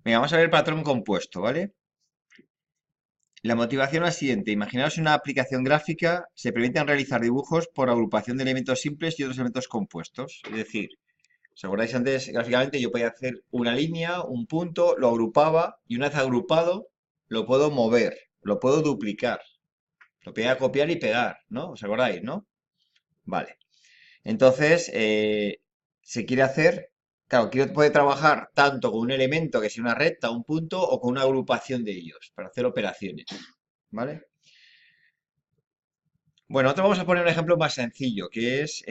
Venga, vamos a ver el patrón compuesto, ¿vale? La motivación es la siguiente. Imaginaos una aplicación gráfica, se permiten realizar dibujos por agrupación de elementos simples y otros elementos compuestos. Es decir, ¿os acordáis antes, gráficamente, yo podía hacer una línea, un punto, lo agrupaba y una vez agrupado, lo puedo mover, lo puedo duplicar, lo podía copiar y pegar, ¿no? ¿Os acordáis, no? Vale. Entonces, se quiere hacer, claro, quiero poder trabajar tanto con un elemento que sea una recta, un punto, o con una agrupación de ellos para hacer operaciones, ¿vale? Bueno, nosotros vamos a poner un ejemplo más sencillo, que es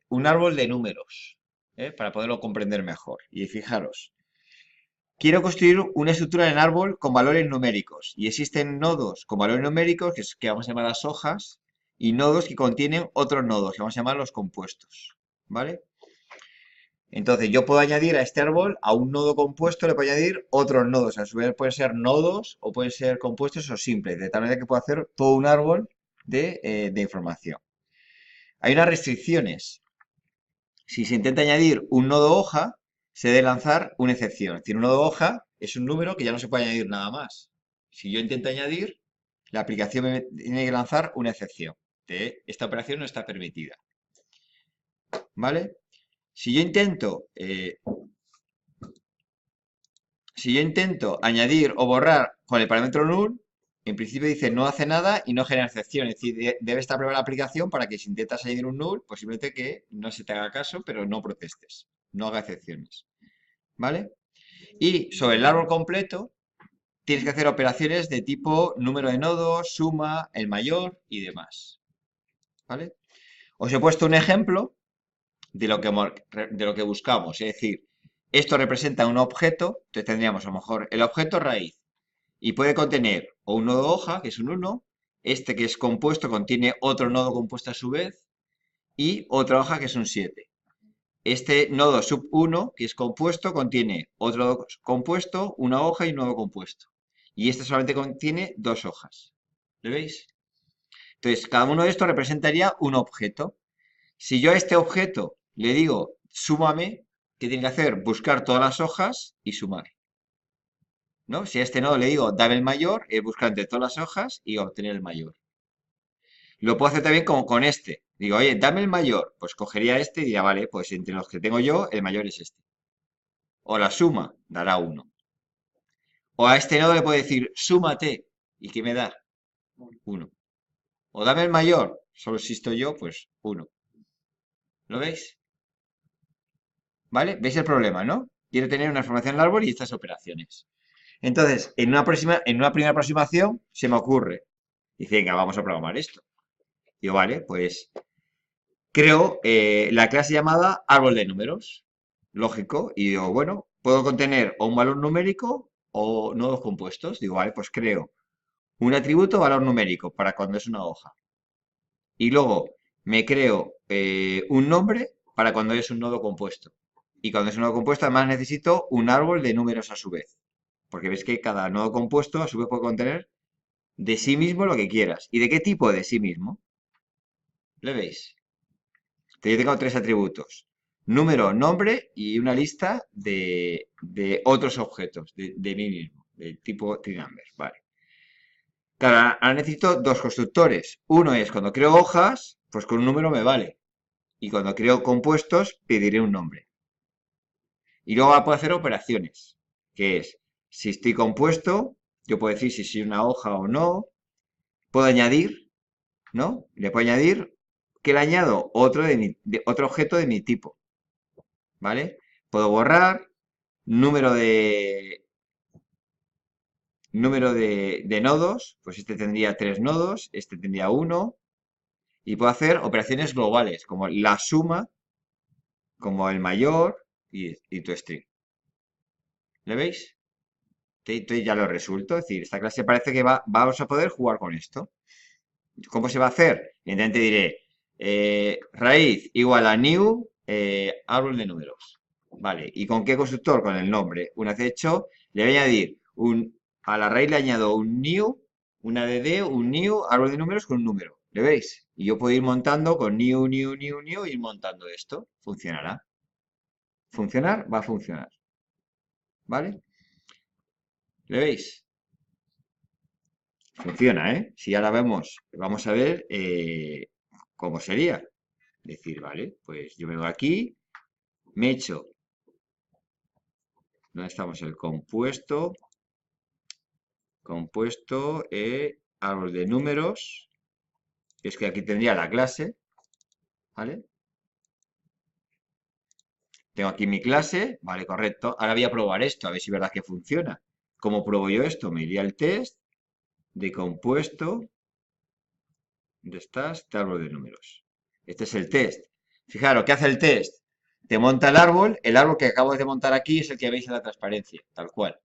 un árbol de números, para poderlo comprender mejor. Y fijaros, quiero construir una estructura en árbol con valores numéricos. Y existen nodos con valores numéricos, que vamos a llamar las hojas, y nodos que contienen otros nodos, que vamos a llamar los compuestos, ¿vale? Entonces yo puedo añadir a este árbol, a un nodo compuesto, le puedo añadir otros nodos. A su vez pueden ser nodos o pueden ser compuestos o simples, de tal manera que puedo hacer todo un árbol de información. Hay unas restricciones. Si se intenta añadir un nodo hoja, se debe lanzar una excepción. Es decir, un nodo hoja es un número que ya no se puede añadir nada más. Si yo intento añadir, la aplicación me tiene que lanzar una excepción. De esta operación no está permitida. ¿Vale? Si yo intento Si yo intento añadir o borrar con el parámetro null, en principio dice no hace nada y no genera excepción. Es decir, debe estar preparada la aplicación para que si intentas añadir un null, pues simplemente que no se te haga caso, pero no protestes. No haga excepciones. ¿Vale? Y sobre el árbol completo, tienes que hacer operaciones de tipo número de nodos, suma, el mayor y demás. ¿Vale? Os he puesto un ejemplo de lo que buscamos. Es decir, esto representa un objeto, entonces tendríamos a lo mejor el objeto raíz y puede contener o un nodo hoja, que es un 1, este que es compuesto contiene otro nodo compuesto a su vez y otra hoja que es un 7. Este nodo sub 1, que es compuesto, contiene otro nodo compuesto, una hoja y un nodo compuesto. Y este solamente contiene dos hojas. ¿Lo veis? Entonces, cada uno de estos representaría un objeto. Si yo a este objeto le digo súmame, ¿qué tiene que hacer? Buscar todas las hojas y sumar. ¿No? Si a este nodo le digo dame el mayor, buscar entre todas las hojas y obtener el mayor. Lo puedo hacer también como con este. Digo, oye, dame el mayor. Pues cogería este y diría, vale, pues entre los que tengo yo, el mayor es este. O la suma dará uno. O a este nodo le puedo decir, súmate. ¿Y qué me da? Uno. O dame el mayor. Solo existo yo, pues uno. ¿Lo veis? ¿Vale? ¿Veis el problema, no? Quiero tener una información en el árbol y estas operaciones. Entonces, en una primera aproximación se me ocurre. Dice, venga, vamos a programar esto. Digo, vale, pues creo la clase llamada árbol de números. Lógico. Y digo, bueno, puedo contener o un valor numérico o nodos compuestos. Digo, vale, pues creo un atributo valor numérico para cuando es una hoja. Y luego me creo un nombre para cuando es un nodo compuesto. Y cuando es un nodo compuesto, además necesito un árbol de números a su vez. Porque ves que cada nodo compuesto a su vez puede contener de sí mismo lo que quieras. ¿Y de qué tipo de sí mismo? ¿Lo veis? Yo tengo tres atributos. Número, nombre y una lista de otros objetos de mí mismo, del tipo tree-number. Vale. Claro, ahora necesito dos constructores. Uno es cuando creo hojas, pues con un número me vale. Y cuando creo compuestos, pediré un nombre. Y luego puedo hacer operaciones, que es, si estoy compuesto, yo puedo decir si soy una hoja o no. Puedo añadir, ¿no? Le puedo añadir que le añado otro objeto de mi tipo. ¿Vale? Puedo borrar número de nodos, pues este tendría tres nodos, este tendría uno, y puedo hacer operaciones globales, como la suma, como el mayor y tu string. ¿Le veis? Entonces ya lo resuelto, es decir, esta clase parece que vamos a poder jugar con esto. ¿Cómo se va a hacer? Evidentemente diré, raíz igual a new árbol de números. Vale, ¿y con qué constructor? Con el nombre. Una vez hecho, le voy a añadir a la raíz le añado un new, una dd, un new, árbol de números con un número. ¿Le veis? Y yo puedo ir montando con new, new, new, new, ir montando esto. Funcionará. ¿Funcionar? Va a funcionar. ¿Vale? ¿Le veis? Funciona, ¿eh? Si ahora vemos, vamos a ver cómo sería. Decir, vale, pues yo vengo aquí, me echo, ¿dónde estamos? El compuesto, árbol de números, que es que aquí tendría la clase, ¿vale? Tengo aquí mi clase, vale, correcto. Ahora voy a probar esto, a ver si es verdad que funciona. ¿Cómo pruebo yo esto? Me iría al test de compuesto, ¿dónde estás? De árbol de números. Este es el test. Fijaros, ¿qué hace el test? Te monta el árbol que acabo de montar aquí es el que veis en la transparencia, tal cual.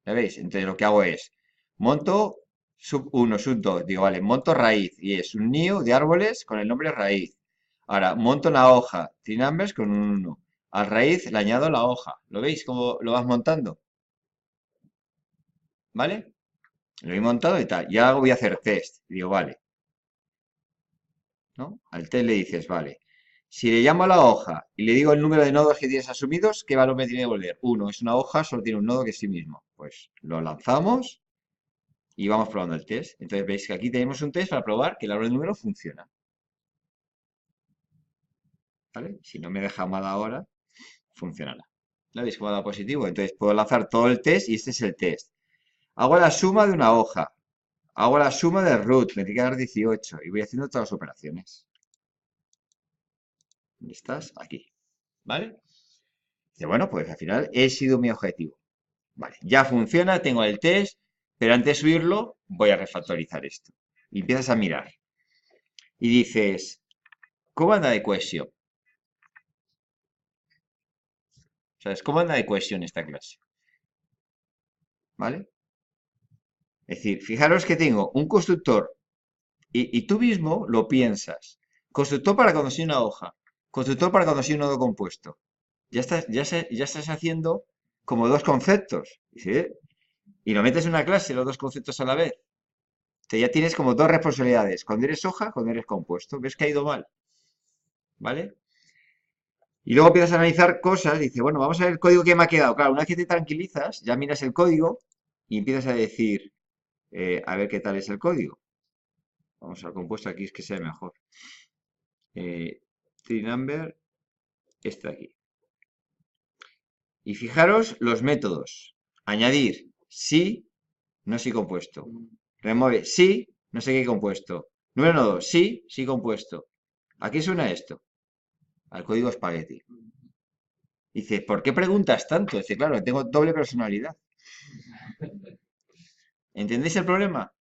¿Ya veis? Entonces lo que hago es, monto sub 1, sub 2, digo, vale, monto raíz, y es un nido de árboles con el nombre raíz. Ahora, monto una hoja, tree numbers con un 1. Al raíz le añado la hoja. ¿Lo veis cómo lo vas montando? ¿Vale? Lo he montado y tal. Y ahora voy a hacer test. Y digo, vale, ¿no? Al test le dices, vale. Si le llamo a la hoja y le digo el número de nodos que tienes asumidos, ¿qué valor me tiene que volver? 1. Es una hoja, solo tiene un nodo que es sí mismo. Pues lo lanzamos y vamos probando el test. Entonces veis que aquí tenemos un test para probar que el árbol de número funciona. ¿Vale? Si no me deja mal ahora, funcionará. ¿Lo veis como ha dado positivo? Entonces puedo lanzar todo el test y este es el test. Hago la suma de una hoja. Hago la suma de root, me tiene que dar 18 y voy haciendo todas las operaciones. ¿Dónde estás? Aquí. ¿Vale? Dice, bueno, pues al final he sido mi objetivo. Vale, ya funciona, tengo el test, pero antes de subirlo voy a refactorizar esto. Y empiezas a mirar. Y dices, ¿cómo anda de cohesión? ¿Sabes? ¿Cómo anda de cohesión esta clase? ¿Vale? Es decir, fijaros que tengo un constructor y tú mismo lo piensas. Constructor para cuando sea una hoja. Constructor para cuando sea un nodo compuesto. Ya estás haciendo como dos conceptos. ¿Sí? Y lo metes en una clase, los dos conceptos a la vez. Entonces ya tienes como dos responsabilidades. Cuando eres hoja, cuando eres compuesto. ¿Ves que ha ido mal? ¿Vale? Y luego empiezas a analizar cosas, dice, bueno, vamos a ver el código que me ha quedado. Claro, una vez que te tranquilizas, ya miras el código y empiezas a decir, a ver qué tal es el código. Vamos al compuesto aquí, es que sea mejor. Tree number, este de aquí. Y fijaros los métodos. Añadir, sí, no sí compuesto. Remove, sí, no sé qué compuesto. Número nodo, sí, sí compuesto. Aquí suena esto, al código espagueti. Dice, ¿por qué preguntas tanto? Dice, claro, tengo doble personalidad. ¿Entendéis el problema?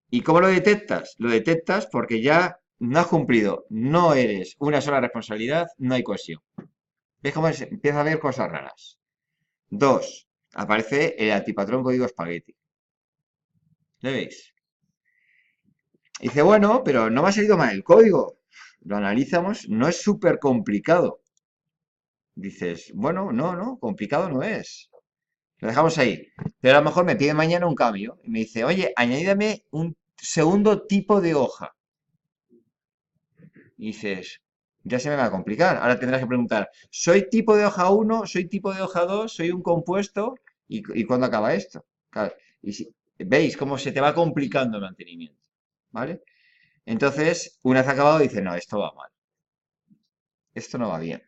¿Y cómo lo detectas? Lo detectas porque ya no has cumplido, no eres una sola responsabilidad, no hay cohesión. ¿Ves cómo empieza a haber cosas raras? Dos, aparece el antipatrón código espagueti. ¿Le veis? Dice, bueno, pero no me ha salido mal el código. Lo analizamos, no es súper complicado. Dices, bueno, no, complicado no es. Lo dejamos ahí. Pero a lo mejor me pide mañana un cambio y me dice, oye, añádame un segundo tipo de hoja. Y dices, ya se me va a complicar. Ahora tendrás que preguntar, ¿soy tipo de hoja 1? ¿Soy tipo de hoja 2? ¿Soy un compuesto? ¿Y cuándo acaba esto? Claro, ¿veis cómo se te va complicando el mantenimiento? ¿Vale? Entonces, una vez acabado, dice, no, esto va mal. Esto no va bien.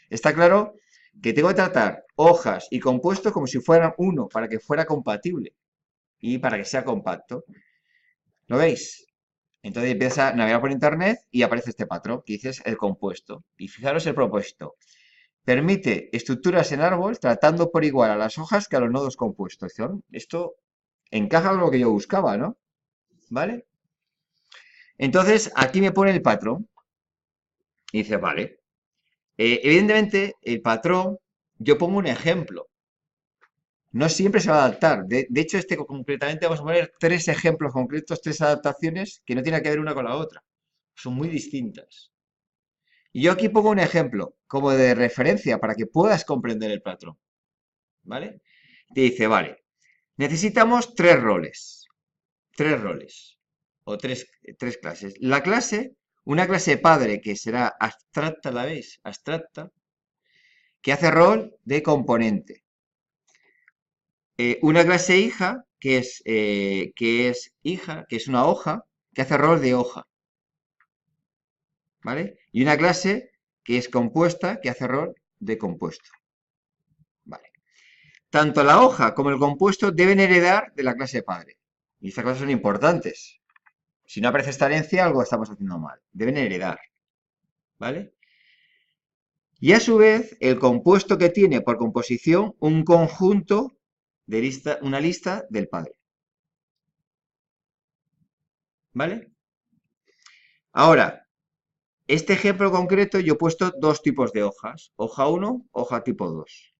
Está claro que tengo que tratar hojas y compuestos como si fueran uno, para que fuera compatible y para que sea compacto. ¿Lo veis? Entonces empiezas a navegar por internet y aparece este patrón que dices el compuesto. Y fijaros el propósito. Permite estructuras en árbol tratando por igual a las hojas que a los nodos compuestos. Esto encaja con lo que yo buscaba, ¿no? ¿Vale? Entonces aquí me pone el patrón y dice, vale. Evidentemente, el patrón, yo pongo un ejemplo. No siempre se va a adaptar. De hecho, concretamente vamos a poner tres ejemplos concretos, tres adaptaciones que no tienen que ver una con la otra. Son muy distintas. Y yo aquí pongo un ejemplo como de referencia para que puedas comprender el patrón. ¿Vale? Te dice, vale, necesitamos tres roles. Tres roles. O tres clases. La clase, una clase padre que será abstracta, ¿la veis? Abstracta, que hace rol de componente. una clase hija, que es hija, que es una hoja, que hace rol de hoja, ¿vale? Y una clase que es compuesta, que hace rol de compuesto, ¿vale? Tanto la hoja como el compuesto deben heredar de la clase padre. Y estas cosas son importantes. Si no aparece esta herencia, algo estamos haciendo mal. Deben heredar, ¿vale? Y a su vez, el compuesto que tiene por composición un conjunto de una lista del padre, ¿vale? Ahora, este ejemplo concreto yo he puesto dos tipos de hojas, hoja 1, hoja tipo 2.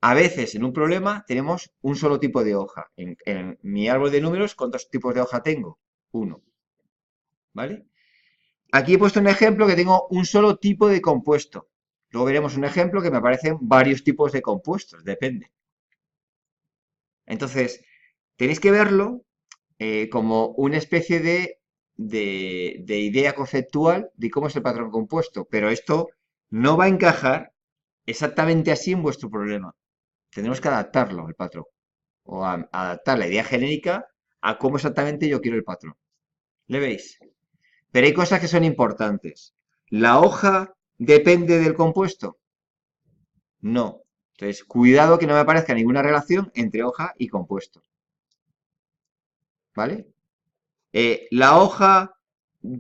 A veces en un problema tenemos un solo tipo de hoja. En mi árbol de números, ¿cuántos tipos de hoja tengo? Uno, ¿vale? Aquí he puesto un ejemplo que tengo un solo tipo de compuesto. Luego veremos un ejemplo que me aparecen varios tipos de compuestos, depende. Entonces, tenéis que verlo como una especie de idea conceptual de cómo es el patrón compuesto, pero esto no va a encajar exactamente así en vuestro problema. Tendremos que adaptarlo, el patrón, o adaptar la idea genérica a cómo exactamente yo quiero el patrón. ¿Le veis? Pero hay cosas que son importantes. ¿La hoja depende del compuesto? No. Entonces, cuidado que no me aparezca ninguna relación entre hoja y compuesto. ¿Vale? ¿La hoja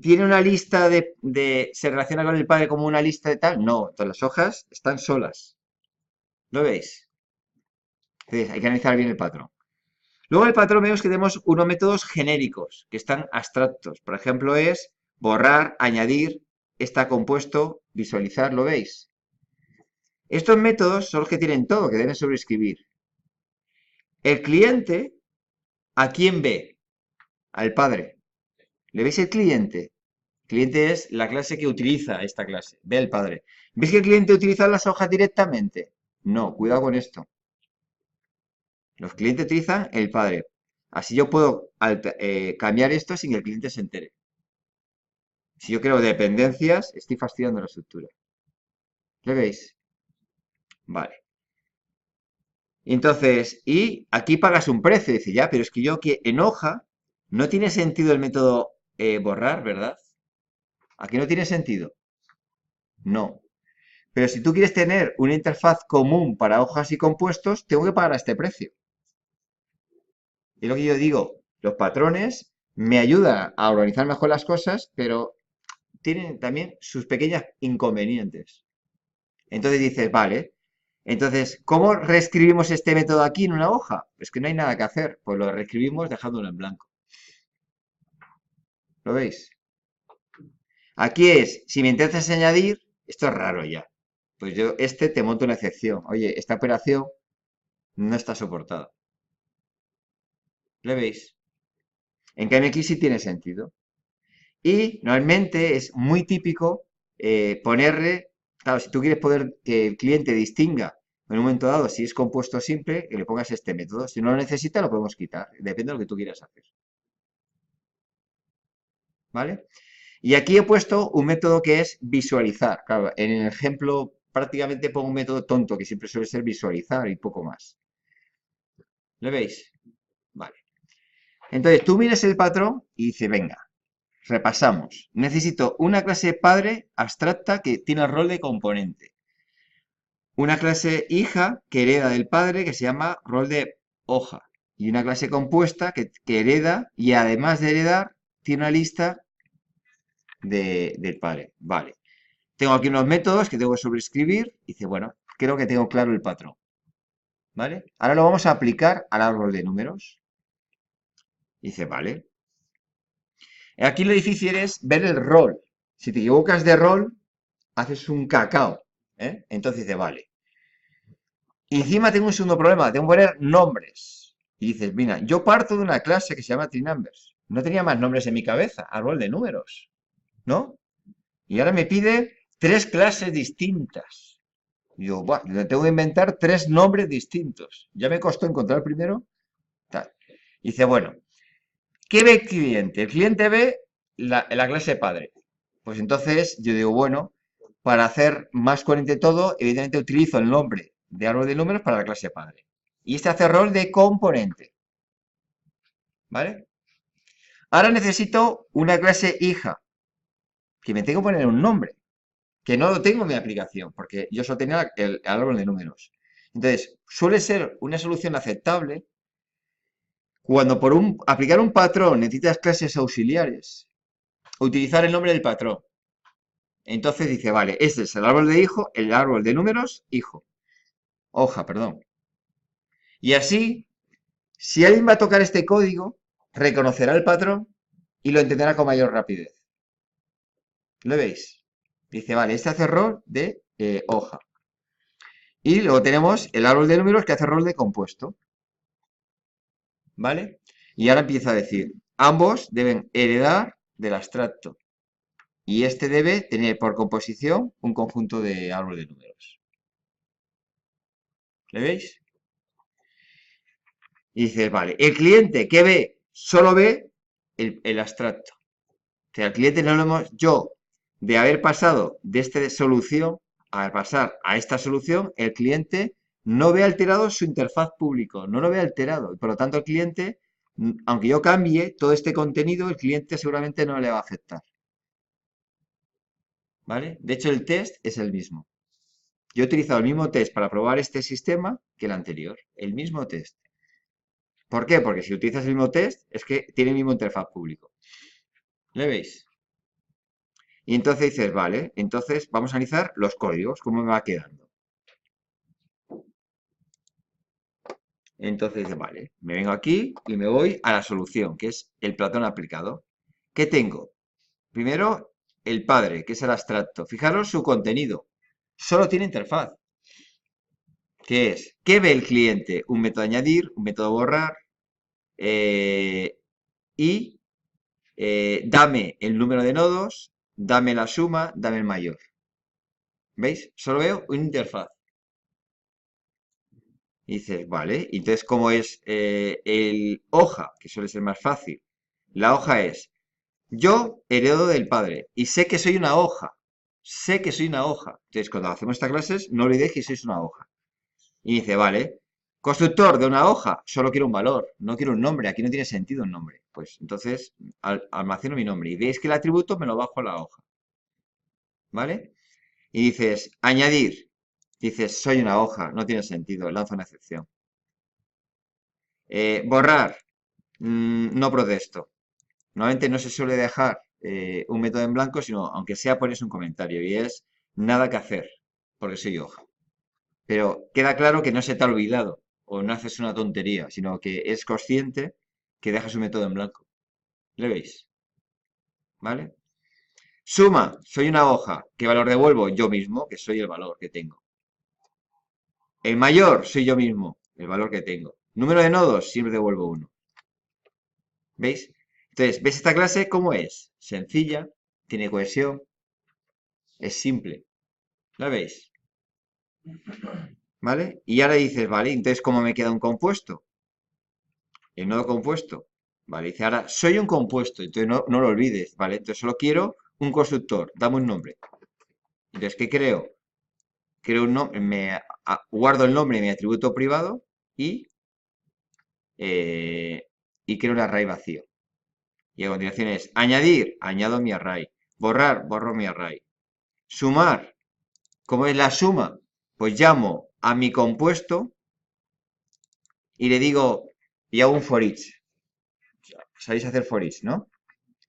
tiene una lista se relaciona con el padre como una lista de tal? No, todas las hojas están solas. ¿Lo veis? Entonces, hay que analizar bien el patrón. Luego en el patrón vemos que tenemos unos métodos genéricos, que están abstractos. Por ejemplo, es borrar, añadir, está compuesto, visualizar, ¿lo veis? Estos métodos son los que tienen todo, que deben sobreescribir. El cliente, ¿a quién ve? Al padre. ¿Le veis el cliente? Cliente es la clase que utiliza esta clase. Ve al padre. ¿Veis que el cliente utiliza las hojas directamente? No, cuidado con esto. Los clientes utilizan el padre. Así yo puedo cambiar esto sin que el cliente se entere. Si yo creo dependencias, estoy fastidiando la estructura. ¿Le veis? Vale. Entonces, y aquí pagas un precio. Dice, ya, pero es que yo que en hoja no tiene sentido el método borrar, ¿verdad? Aquí no tiene sentido. No. Pero si tú quieres tener una interfaz común para hojas y compuestos, tengo que pagar a este precio. Es lo que yo digo, los patrones me ayudan a organizar mejor las cosas, pero tienen también sus pequeños inconvenientes. Entonces dices, vale, entonces, ¿cómo reescribimos este método aquí en una hoja? Es que no hay nada que hacer, pues lo reescribimos dejándolo en blanco. ¿Lo veis? Aquí es, si me intentas añadir, esto es raro ya. Pues yo, te monto una excepción. Oye, esta operación no está soportada. ¿Le veis? En cambio aquí sí tiene sentido. Y normalmente es muy típico ponerle, claro, si tú quieres poder que el cliente distinga en un momento dado si es compuesto simple, que le pongas este método. Si no lo necesita, lo podemos quitar. Depende de lo que tú quieras hacer. ¿Vale? Y aquí he puesto un método que es visualizar. Claro, en el ejemplo prácticamente pongo un método tonto que siempre suele ser visualizar y poco más. ¿Le veis? Vale. Entonces tú miras el patrón y dices, venga, repasamos. Necesito una clase padre abstracta que tiene el rol de componente. Una clase hija que hereda del padre que se llama rol de hoja. Y una clase compuesta que hereda y además de heredar tiene una lista del padre. Vale. Tengo aquí unos métodos que tengo que sobreescribir. Y dice, bueno, creo que tengo claro el patrón. ¿Vale? Ahora lo vamos a aplicar al árbol de números. Y dice, vale. Aquí lo difícil es ver el rol. Si te equivocas de rol, haces un cacao. Entonces dice, vale. Y encima tengo un segundo problema, tengo que poner nombres. Y dices, mira, yo parto de una clase que se llama TreeNumbers. No tenía más nombres en mi cabeza, árbol de números, ¿no? Y ahora me pide 3 clases distintas. Y yo, buah, le tengo que inventar 3 nombres distintos. Ya me costó encontrar el primero. Tal. Y dice, bueno, ¿qué ve el cliente? El cliente ve la clase padre. Pues entonces yo digo, bueno, para hacer más coherente todo, evidentemente utilizo el nombre de árbol de números para la clase padre. Y este hace rol de componente. ¿Vale? Ahora necesito una clase hija, que me tengo que poner un nombre, que no lo tengo en mi aplicación, porque yo solo tenía el árbol de números. Entonces, suele ser una solución aceptable cuando aplicar un patrón necesitas clases auxiliares, utilizar el nombre del patrón. Entonces dice, vale, este es el árbol de hijo, el árbol de números, hijo. Hoja, perdón. Y así, si alguien va a tocar este código, reconocerá el patrón y lo entenderá con mayor rapidez. ¿Lo veis? Dice, vale, este hace rol de hoja. Y luego tenemos el árbol de números que hace rol de compuesto. ¿Vale? Y ahora empieza a decir, ambos deben heredar del abstracto. Y este debe tener por composición un conjunto de árbol de números. ¿Le veis? Y dices, vale, el cliente, ¿qué ve? Solo ve el abstracto. O sea, al cliente no lo hemos, yo, de haber pasado de esta solución a pasar a esta solución, el cliente no ve alterado su interfaz público, no lo ve alterado. Y por lo tanto, el cliente, aunque yo cambie todo este contenido, el cliente seguramente no le va a afectar. ¿Vale? De hecho, el test es el mismo. Yo he utilizado el mismo test para probar este sistema que el anterior. El mismo test. ¿Por qué? Porque si utilizas el mismo test, es que tiene el mismo interfaz público. ¿Le veis? Y entonces dices, vale, entonces vamos a analizar los códigos, cómo me va quedando. Entonces dice, vale, me vengo aquí y me voy a la solución, que es el Platón aplicado. ¿Qué tengo? Primero, el padre, que es el abstracto. Fijaros su contenido. Solo tiene interfaz. ¿Qué es? ¿Qué ve el cliente? Un método añadir, un método borrar y dame el número de nodos, dame la suma, dame el mayor. ¿Veis? Solo veo una interfaz. Y dices, vale, y entonces ¿cómo es el hoja? Que suele ser más fácil. La hoja es, yo heredo del padre y sé que soy una hoja. Sé que soy una hoja. Entonces, cuando hacemos estas clases, no olvidéis que sois una hoja. Y dice, vale, constructor de una hoja, solo quiero un valor, no quiero un nombre, aquí no tiene sentido un nombre. Pues entonces almaceno mi nombre y veis que el atributo me lo bajo a la hoja. ¿Vale? Y dices, añadir. Dices, soy una hoja, no tiene sentido, lanzo una excepción. Borrar, no protesto. Normalmente no se suele dejar un método en blanco, sino aunque sea pones un comentario y es nada que hacer, porque soy hoja. Pero queda claro que no se te ha olvidado o no haces una tontería, sino que es consciente que dejas un método en blanco. ¿Le veis? ¿Vale? Suma, soy una hoja. ¿Qué valor devuelvo? Yo mismo, que soy el valor que tengo. El mayor, soy yo mismo, el valor que tengo. Número de nodos, siempre devuelvo uno. ¿Veis? Entonces, ¿ves esta clase cómo es? Sencilla, tiene cohesión, es simple. ¿La veis? ¿Vale? Y ahora dices, vale, entonces ¿cómo me queda un compuesto? El nodo compuesto. Vale, dice ahora, soy un compuesto, entonces no lo olvides, ¿vale? Entonces solo quiero un constructor, dame un nombre. Entonces, ¿qué creo? Creo un nombre, guardo el nombre de mi atributo privado y, eh, y creo un array vacío. Y a continuación es añadir, añado mi array. Borrar, borro mi array. Sumar, ¿cómo es la suma? Pues llamo a mi compuesto y le digo, y hago un for each. ¿Sabéis hacer for each, no?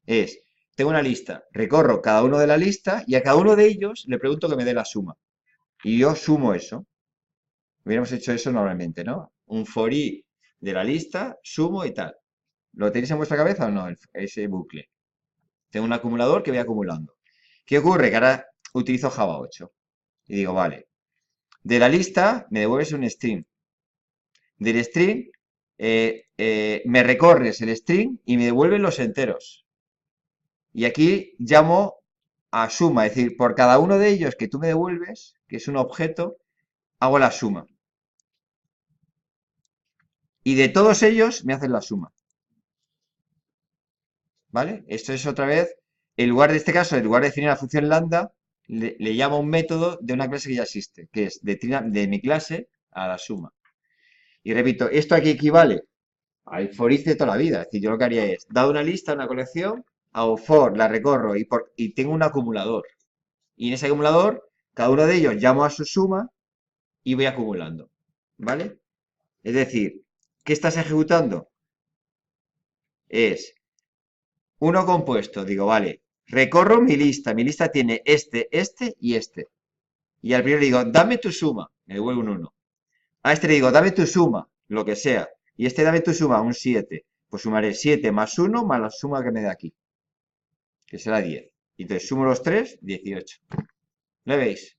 Es, tengo una lista, recorro cada uno de la lista y a cada uno de ellos le pregunto que me dé la suma. Y yo sumo eso. Hubiéramos hecho eso normalmente, ¿no? Un for each de la lista, sumo y tal. ¿Lo tenéis en vuestra cabeza o no? Ese bucle. Tengo un acumulador que voy acumulando. ¿Qué ocurre? Que ahora utilizo Java 8. Y digo, vale, de la lista me devuelves un string. Del string me recorres el string y me devuelven los enteros. Y aquí llamo a suma, es decir, por cada uno de ellos que tú me devuelves, que es un objeto, hago la suma. Y de todos ellos me hacen la suma. ¿Vale? Esto es otra vez, en lugar de este caso, en lugar de definir la función lambda, le llamo un método de una clase que ya existe, que es de mi clase a la suma. Y repito, esto aquí equivale al for each de toda la vida. Es decir, yo lo que haría es, dado una lista, una colección, hago for, la recorro y tengo un acumulador. Y en ese acumulador, cada uno de ellos llamo a su suma y voy acumulando. ¿Vale? Es decir, ¿qué estás ejecutando? Es uno compuesto. Digo, vale, recorro mi lista. Mi lista tiene este y este. Y al primero le digo, dame tu suma. Me devuelve un 1. A este le digo, dame tu suma, lo que sea. Y este dame tu suma, un 7. Pues sumaré 7 más 1 más la suma que me da aquí, que será 10. Y entonces sumo los 3, 18. ¿Lo veis?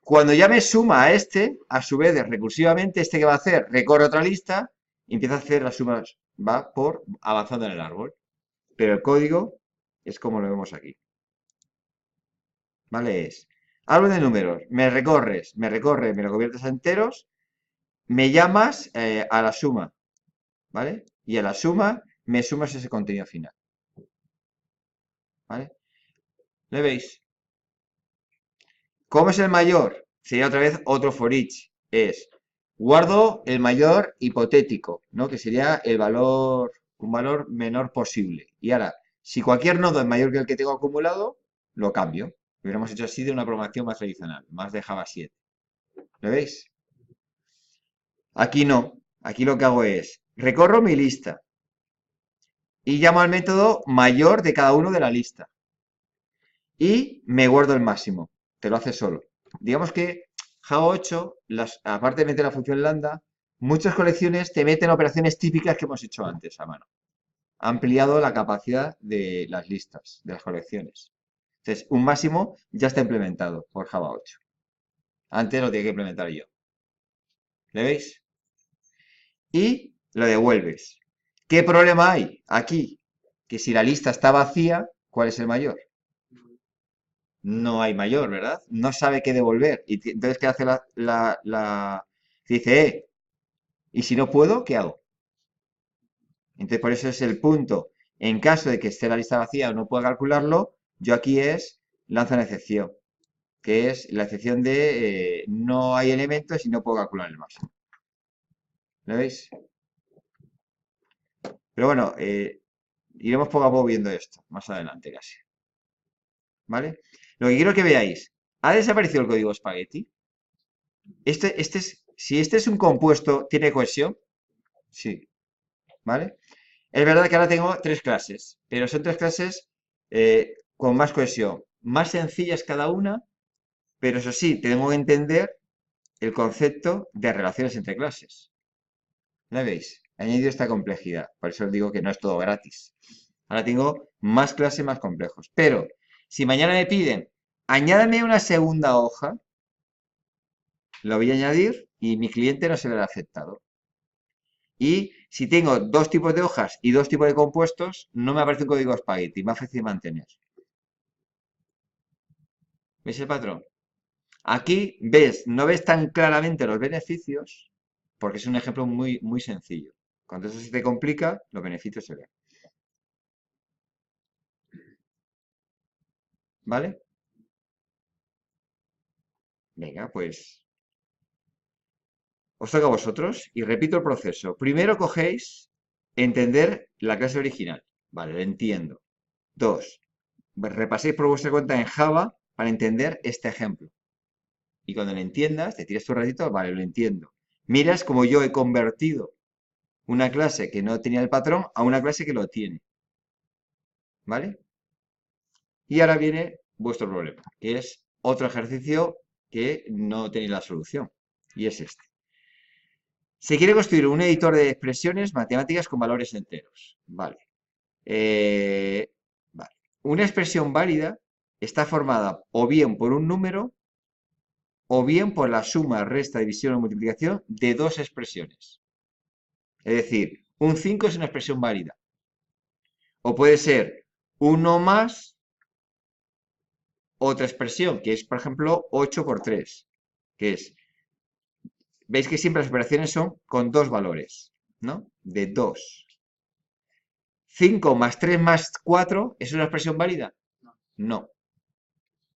Cuando ya me suma a este, a su vez, recursivamente, este que va a hacer, recorre otra lista y empieza a hacer las sumas, va por avanzando en el árbol. Pero el código es como lo vemos aquí. ¿Vale? Es árbol de números, me recorres, me recorre, me lo conviertes a enteros, me llamas a la suma, ¿vale? Y a la suma me sumas ese contenido final, ¿vale? ¿Le veis? ¿Cómo es el mayor? Sería otra vez otro for each. Es, guardo el mayor hipotético, ¿no? Que sería el valor, un valor menor posible. Y ahora, si cualquier nodo es mayor que el que tengo acumulado, lo cambio. Lo hubiéramos hecho así de una programación más tradicional, más de Java 7. ¿Lo veis? Aquí no. Aquí lo que hago es, recorro mi lista y llamo al método mayor de cada uno de la lista. Y me guardo el máximo. Te lo hace solo. Digamos que Java 8, aparte de meter la función lambda, muchas colecciones te meten operaciones típicas que hemos hecho antes a mano. Ha ampliado la capacidad de las listas, de las colecciones. Entonces, un máximo ya está implementado por Java 8. Antes lo tenía que implementar yo. ¿Le veis? Y lo devuelves. ¿Qué problema hay aquí? Que si la lista está vacía, ¿cuál es el mayor? No hay mayor, ¿verdad? No sabe qué devolver. Y entonces, ¿qué hace dice, ¿y si no puedo, qué hago? Entonces, por eso es el punto. En caso de que esté la lista vacía o no pueda calcularlo, yo aquí lanzo una excepción, que es la excepción de no hay elementos y no puedo calcular el máximo. ¿Lo veis? Pero bueno, iremos poco a poco viendo esto, más adelante casi. ¿Vale? Lo que quiero que veáis, ¿ha desaparecido el código Spaghetti? Si este es un compuesto, ¿tiene cohesión? Sí, ¿vale? Es verdad que ahora tengo tres clases, pero son tres clases con más cohesión, más sencillas cada una, pero eso sí, tengo que entender el concepto de relaciones entre clases. ¿La veis? He añadido esta complejidad, por eso os digo que no es todo gratis. Ahora tengo más clases más complejos, pero si mañana me piden, añádame una segunda hoja, lo voy a añadir y mi cliente no se verá afectado. Y si tengo dos tipos de hojas y dos tipos de compuestos, no me aparece un código Spaghetti, más fácil de mantener. ¿Ves el patrón? Aquí no ves tan claramente los beneficios, porque es un ejemplo muy, muy sencillo. Cuando eso se te complica, los beneficios se ven. ¿Vale? Venga, pues os toca a vosotros y repito el proceso. Primero cogéis entender la clase original. Vale, lo entiendo. Dos, repaséis por vuestra cuenta en Java para entender este ejemplo. Y cuando lo entiendas, te tiras tu ratito, vale, lo entiendo. Miras como yo he convertido una clase que no tenía el patrón a una clase que lo tiene. ¿Vale? Y ahora viene vuestro problema, que es otro ejercicio que no tenéis la solución. Y es este. Se quiere construir un editor de expresiones matemáticas con valores enteros. Vale. Vale. Una expresión válida está formada o bien por un número o bien por la suma, resta, división o multiplicación de dos expresiones. Es decir, un 5 es una expresión válida. O puede ser 1 más otra expresión, que es, por ejemplo, 8 por 3, que es, veis que siempre las operaciones son con dos valores, ¿no? De 2. 5 más 3 más 4, ¿es una expresión válida? No.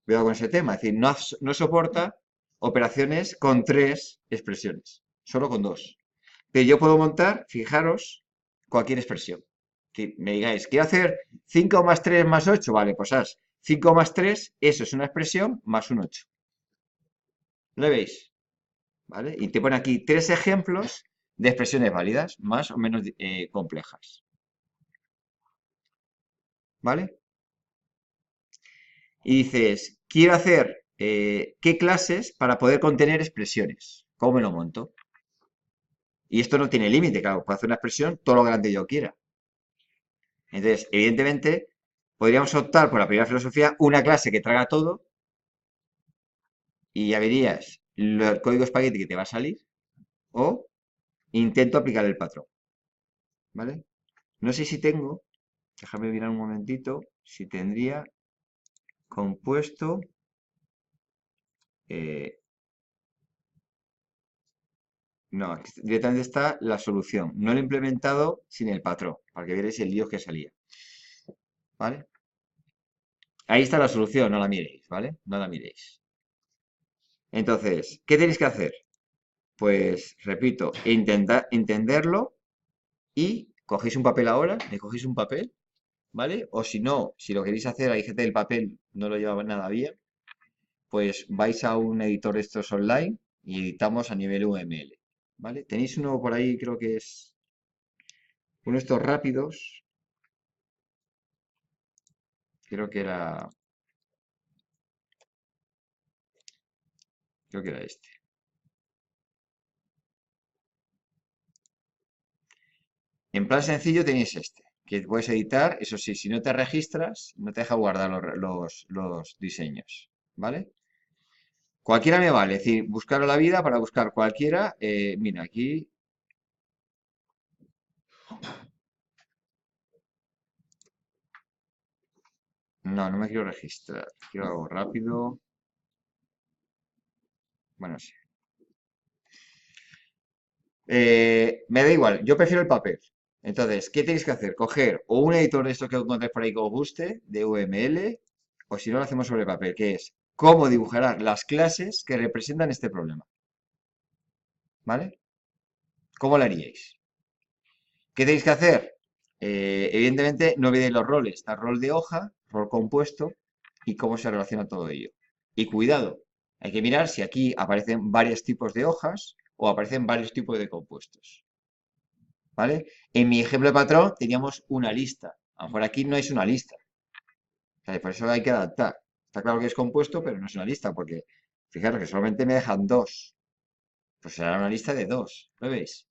Cuidado con ese tema, es decir, no soporta operaciones con tres expresiones, solo con dos. Pero yo puedo montar, fijaros, cualquier expresión. Que me digáis, quiero hacer 5 más 3 más 8. Vale, pues haz 5 más 3, eso es una expresión, más un 8. ¿Lo veis? ¿Vale? Y te pone aquí 3 ejemplos de expresiones válidas, más o menos complejas. ¿Vale? Y dices, quiero hacer qué clases para poder contener expresiones. ¿Cómo me lo monto? Y esto no tiene límite, claro, puedo hacer una expresión todo lo grande que yo quiera. Entonces, evidentemente, podríamos optar por la primera filosofía, una clase que traga todo, y ya verías el código espagueti que te va a salir, o intento aplicar el patrón. ¿Vale? No sé si tengo, déjame mirar un momentito, si tendría compuesto. eh, no, aquí directamente está la solución. No lo he implementado sin el patrón, para que veáis el lío que salía. ¿Vale? Ahí está la solución, no la miréis, ¿vale? No la miréis. Entonces, ¿qué tenéis que hacer? Pues, repito, intentar entenderlo y cogéis un papel ahora, le cogéis un papel, ¿vale? O si no, si lo queréis hacer, hay gente del papel, no lo lleva nada bien, pues vais a un editor de estos online y editamos a nivel UML, ¿vale? Tenéis uno por ahí, creo que es uno de estos rápidos, creo que era este. En plan sencillo tenéis este, que puedes editar, eso sí, si no te registras, no te deja guardar los diseños, ¿vale? Cualquiera me vale, es decir, buscar a la vida para buscar cualquiera. Mira, aquí. No, no me quiero registrar. Quiero algo rápido. Bueno, sí. Me da igual, yo prefiero el papel. Entonces, ¿qué tenéis que hacer? Coger o un editor de estos que encontréis por ahí que os guste, de UML, o si no lo hacemos sobre papel, que es cómo dibujará las clases que representan este problema. ¿Vale? ¿Cómo lo haríais? ¿Qué tenéis que hacer? Evidentemente, no olvidéis los roles. Está rol de hoja, rol compuesto y cómo se relaciona todo ello. Y cuidado, hay que mirar si aquí aparecen varios tipos de hojas o aparecen varios tipos de compuestos. ¿Vale? En mi ejemplo de patrón teníamos una lista. A lo mejor aquí no es una lista. O sea, por eso hay que adaptar. Está claro que es compuesto, pero no es una lista, porque fijaros que solamente me dejan dos. Pues será una lista de dos. ¿Lo veis?